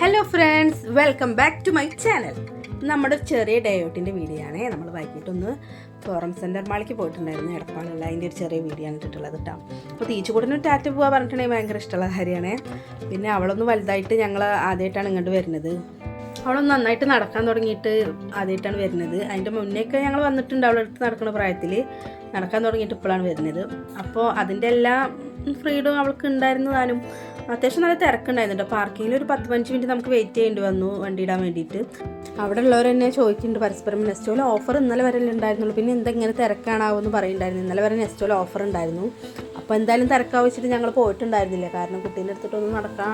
Hello friends, welcome back to my channel. നമ്മുടെ ചെറിയ day ഔട്ടിൻ്റെ video ആണ്. നമ്മൾ വൈകിട്ടൊന്ന് ഫോറം സെൻറ്റർ മാളിക്ക് പോയിട്ടുണ്ടായിരുന്നു, എടപ്പാളുള്ള. അതിൻ്റെ ഒരു ചെറിയ വീഡിയോ ആണ് ഇട്ടിട്ടുള്ളത് കേട്ടോ. അപ്പോൾ തീച്ചുകൂടന് ടാറ്റ പോകാൻ പറഞ്ഞിട്ടുണ്ടെങ്കിൽ ഭയങ്കര ഇഷ്ടമുള്ള കാര്യമാണ്. പിന്നെ അവളൊന്ന് വലുതായിട്ട് ഞങ്ങൾ ആദ്യമായിട്ടാണ് ഇങ്ങോട്ട് വരുന്നത്. അവളൊന്ന് നന്നായിട്ട് നടക്കാൻ തുടങ്ങിയിട്ട് ആദ്യമായിട്ടാണ് വരുന്നത്. അതിൻ്റെ മുന്നേയൊക്കെ ഞങ്ങൾ വന്നിട്ടുണ്ട്, അവളെടുത്ത് നടക്കുന്ന പ്രായത്തിൽ. നടക്കാൻ തുടങ്ങിയിട്ട് ഇപ്പോഴാണ് വരുന്നത്. അപ്പോൾ അതിൻ്റെ എല്ലാ ഫ്രീഡവും അവൾക്ക് ഉണ്ടായിരുന്നു. താനും അത്യാവശ്യം നല്ല തിരക്കുണ്ടായിരുന്നു. പാർക്കിങ്ങിൽ ഒരു 10-15 മിനിറ്റ് നമുക്ക് വെയിറ്റ് ചെയ്യേണ്ടി വന്നു വണ്ടി ഇടാൻ വേണ്ടിയിട്ട്. അവിടെ ഉള്ളവർ തന്നെ ചോദിക്കുന്നുണ്ട് പരസ്പരം, നെസ്റ്റോയിൽ ഓഫർ ഇന്നലെ വരെ ഉണ്ടായിരുന്നുള്ളൂ, പിന്നെ എന്താ ഇങ്ങനെ തിരക്കാണാവെന്ന് പറയുന്നുണ്ടായിരുന്നു. ഇന്നലെ വരെ നെസ്റ്റോയിൽ ഓഫർ ഉണ്ടായിരുന്നു. അപ്പോൾ എന്തായാലും തിരക്കാവശ്യമായിട്ട് ഞങ്ങൾ പോയിട്ടുണ്ടായിരുന്നില്ല, കാരണം കുട്ടീൻ്റെ അടുത്തിട്ടൊന്നും നടക്കാൻ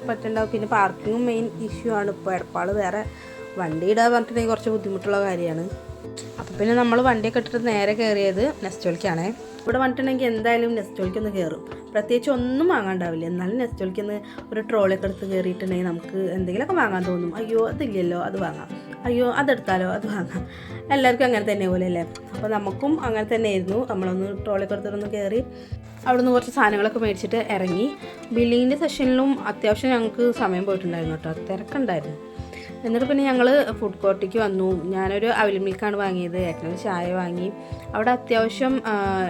പറ്റുന്നുണ്ടാവും. പിന്നെ പാർക്കിങ്ങും മെയിൻ ഇഷ്യൂ ആണ്. ഇപ്പോൾ എടപ്പാൾ വേറെ വണ്ടി ഇടാൻ പറഞ്ഞിട്ടുണ്ടെങ്കിൽ കുറച്ച് ബുദ്ധിമുട്ടുള്ള കാര്യമാണ്. അപ്പോൾ പിന്നെ നമ്മൾ വണ്ടിയൊക്കെ ഇട്ടിട്ട് നേരെ കയറിയത് നെസ്റ്റോയിലേക്കാണേ. ഇവിടെ വന്നിട്ടുണ്ടെങ്കിൽ എന്തായാലും നെസ്റ്റോയിലേക്കൊന്ന് കയറും. പ്രത്യേകിച്ച് ഒന്നും വാങ്ങാണ്ടാവില്ല, എന്നാലും നെസ്റ്റോയിലേക്കൊന്ന് ഒരു ട്രോളിയൊക്കെ എടുത്ത് കയറിയിട്ടുണ്ടെങ്കിൽ നമുക്ക് എന്തെങ്കിലുമൊക്കെ വാങ്ങാൻ തോന്നും. അയ്യോ അതില്ലല്ലോ, അത് വാങ്ങാം, അയ്യോ അതെടുത്താലോ, അത് വാങ്ങാം. എല്ലാവർക്കും അങ്ങനെ തന്നെ പോലെ അല്ലേ. അപ്പോൾ നമുക്കും അങ്ങനെ തന്നെ ആയിരുന്നു. നമ്മളൊന്ന് ട്രോളിയൊക്കെ എടുത്തിട്ടൊന്ന് കയറി അവിടെ നിന്ന് കുറച്ച് സാധനങ്ങളൊക്കെ മേടിച്ചിട്ട് ഇറങ്ങി. ബില്ലിങ്ങിൻ്റെ സെഷനിലും അത്യാവശ്യം ഞങ്ങൾക്ക് സമയം പോയിട്ടുണ്ടായിരുന്നു കേട്ടോ, തിരക്കുണ്ടായിരുന്നു. എന്നിട്ട് പിന്നെ ഞങ്ങൾ ഫുഡ് കോർട്ടിലേക്ക് വന്നു. ഞാനൊരു അവിൽ മിൽക്കാണ് വാങ്ങിയത്, ഏട്ടനൊരു ചായ വാങ്ങി. അവിടെ അത്യാവശ്യം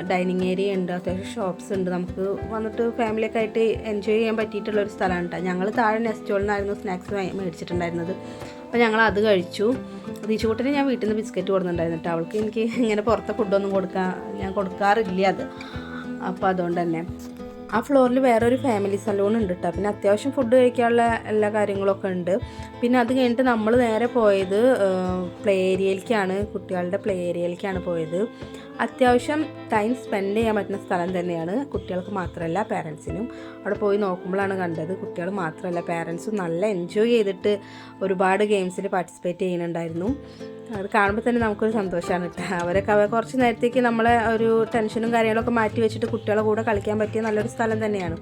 ഡൈനിങ് ഏരിയ ഉണ്ട്, അത്യാവശ്യം ഷോപ്സ് ഉണ്ട്. നമുക്ക് വന്നിട്ട് ഫാമിലിയൊക്കെ ആയിട്ട് എൻജോയ് ചെയ്യാൻ പറ്റിയിട്ടുള്ളൊരു സ്ഥലമാണ് കേട്ടോ. ഞങ്ങൾ താഴെ നെസ്റ്റോളിൽ നിന്നായിരുന്നു സ്നാക്സ് മേടിച്ചിട്ടുണ്ടായിരുന്നത്. അപ്പോൾ ഞങ്ങൾ അത് കഴിച്ചു. ദീച്ചുകൂട്ടിന് ഞാൻ വീട്ടിൽ നിന്ന് ബിസ്ക്കറ്റ് കൊടുക്കുന്നുണ്ടായിരുന്നു കേട്ടോ. അവൾക്ക് എനിക്ക് ഇങ്ങനെ പുറത്തെ ഫുഡൊന്നും ഞാൻ കൊടുക്കാറില്ല അത്. അപ്പോൾ അതുകൊണ്ട് തന്നെ ആ ഫ്ലോറിൽ വേറൊരു ഫാമിലി സലൂൺ ഉണ്ട് കേട്ടോ. പിന്നെ അത്യാവശ്യം ഫുഡ് കഴിക്കാനുള്ള എല്ലാ കാര്യങ്ങളൊക്കെ ഉണ്ട്. പിന്നെ അത് കഴിഞ്ഞിട്ട് നമ്മൾ നേരെ പോയത് പ്ലേ ഏരിയയിലേക്കാണ്, കുട്ടികളുടെ പ്ലേ ഏരിയയിലേക്കാണ് പോയത്. അത്യാവശ്യം ടൈം സ്പെൻഡ് ചെയ്യാൻ പറ്റുന്ന സ്ഥലം തന്നെയാണ്, കുട്ടികൾക്ക് മാത്രമല്ല പാരൻസിനും. അവിടെ പോയി നോക്കുമ്പോഴാണ് കണ്ടത് കുട്ടികൾ മാത്രമല്ല പാരൻസും നല്ല എൻജോയ് ചെയ്തിട്ട് ഒരുപാട് ഗെയിംസിൽ പാർട്ടിസിപ്പേറ്റ് ചെയ്യുന്നുണ്ടായിരുന്നു. അത് കാണുമ്പോൾ തന്നെ നമുക്കൊരു സന്തോഷമാണ് കേട്ടോ. അവരൊക്കെ കുറച്ച് നേരത്തേക്ക് നമ്മളെ ഒരു ടെൻഷനും കാര്യങ്ങളൊക്കെ മാറ്റി വെച്ചിട്ട് കുട്ടികളെ കൂടെ കളിക്കാൻ പറ്റിയ നല്ലൊരു സ്ഥലം തന്നെയാണ്.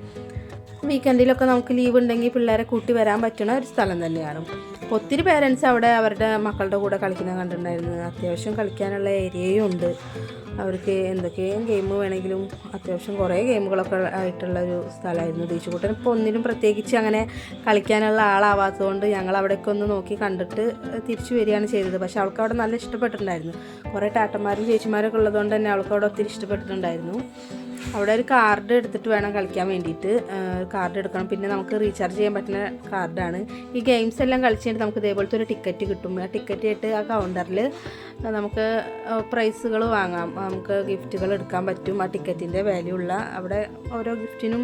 വീക്കെൻഡിലൊക്കെ നമുക്ക് ലീവ് ഉണ്ടെങ്കിൽ പിള്ളേരെ കൂട്ടി വരാൻ പറ്റുന്ന ഒരു സ്ഥലം തന്നെയാണ്. ഒത്തിരി പേരൻസ് അവിടെ അവരുടെ മക്കളുടെ കൂടെ കളിക്കുന്നത് കണ്ടിട്ടുണ്ടായിരുന്നു. അത്യാവശ്യം കളിക്കാനുള്ള ഏരിയയും ഉണ്ട്. അവർക്ക് എന്തൊക്കെയും ഗെയിം വേണമെങ്കിലും അത്യാവശ്യം കുറേ ഗെയിമുകളൊക്കെ ആയിട്ടുള്ളൊരു സ്ഥലമായിരുന്നു. ദീച്ചുകൂട്ടൻ ഇപ്പോൾ ഒന്നിനും പ്രത്യേകിച്ച് അങ്ങനെ കളിക്കാനുള്ള ആളാവാത്തതുകൊണ്ട് ഞങ്ങൾ അവിടേക്ക് ഒന്ന് നോക്കി കണ്ടിട്ട് തിരിച്ചു വരികയാണ് ചെയ്തത്. പക്ഷേ അവൾക്ക് അവിടെ നല്ല ഇഷ്ടപ്പെട്ടിട്ടുണ്ടായിരുന്നു. കുറേ ടാട്ടന്മാരും ചേച്ചിമാരൊക്കെ ഉള്ളതുകൊണ്ട് തന്നെ അവൾക്ക് അവിടെ ഒത്തിരി ഇഷ്ടപ്പെട്ടിട്ടുണ്ടായിരുന്നു. അവിടെ ഒരു കാർഡ് എടുത്തിട്ട് വേണം കളിക്കാൻ വേണ്ടിയിട്ട്. കാർഡ് എടുക്കണം. പിന്നെ നമുക്ക് റീചാർജ് ചെയ്യാൻ പറ്റുന്ന കാർഡാണ്. ഈ ഗെയിംസ് എല്ലാം കളിച്ച് കഴിഞ്ഞിട്ട് നമുക്ക് ഇതേപോലത്തെ ഒരു ടിക്കറ്റ് കിട്ടും. ആ ടിക്കറ്റ് ആയിട്ട് ആ കൗണ്ടറിൽ നമുക്ക് പ്രൈസുകൾ വാങ്ങാം, നമുക്ക് ഗിഫ്റ്റുകൾ എടുക്കാൻ പറ്റും. ആ ടിക്കറ്റിൻ്റെ വാല്യൂ ഉള്ള അവിടെ ഓരോ ഗിഫ്റ്റിനും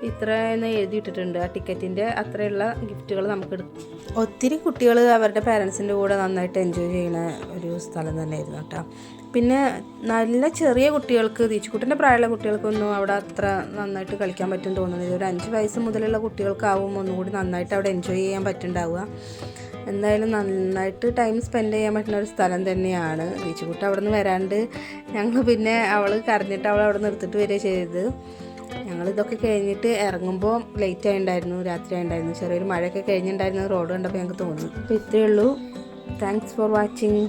ഇത്ര എന്ന് എഴുതിയിട്ടിട്ടുണ്ട്. ആ ടിക്കറ്റിൻ്റെ അത്രയുള്ള ഗിഫ്റ്റുകൾ നമുക്ക് എടുക്കും. ഒത്തിരി കുട്ടികൾ അവരുടെ പാരൻസിൻ്റെ കൂടെ നന്നായിട്ട് എൻജോയ് ചെയ്യുന്ന ഒരു സ്ഥലം തന്നെയായിരുന്നു കേട്ടോ. പിന്നെ നല്ല ചെറിയ കുട്ടികൾക്ക്, ദീച്ചുക്കുട്ടൻ്റെ പ്രായമുള്ള കുട്ടികൾക്കൊന്നും അവിടെ അത്ര നന്നായിട്ട് കളിക്കാൻ പറ്റും തോന്നുന്നില്ല. ഒരു 5 വയസ്സ് മുതലുള്ള കുട്ടികൾക്കാവും ഒന്നുകൂടി നന്നായിട്ട് അവിടെ എൻജോയ് ചെയ്യാൻ പറ്റുന്നുണ്ടാവുക. എന്തായാലും നന്നായിട്ട് ടൈം സ്പെൻഡ് ചെയ്യാൻ പറ്റുന്ന ഒരു സ്ഥലം തന്നെയാണ്. ദീച്ചുക്കുട്ട അവിടെ നിന്ന് വരാണ്ട് ഞങ്ങൾ പിന്നെ അവൾ കരഞ്ഞിട്ട് അവൾ അവിടെ നിർത്തിട്ട് വരിക ചെയ്തത്. ഞങ്ങളിതൊക്കെ കഴിഞ്ഞിട്ട് ഇറങ്ങുമ്പോൾ ലേറ്റ് ആയിട്ടുണ്ടായിരുന്നു, രാത്രി ആയിട്ടുണ്ടായിരുന്നു. ചെറിയൊരു മഴയൊക്കെ കഴിഞ്ഞിട്ടുണ്ടായിരുന്നു. റോഡ് കണ്ടപ്പോൾ ഞങ്ങൾക്ക് തോന്നി. അപ്പോൾ ഇത്രയേ ഉള്ളൂ. Thanks for watching.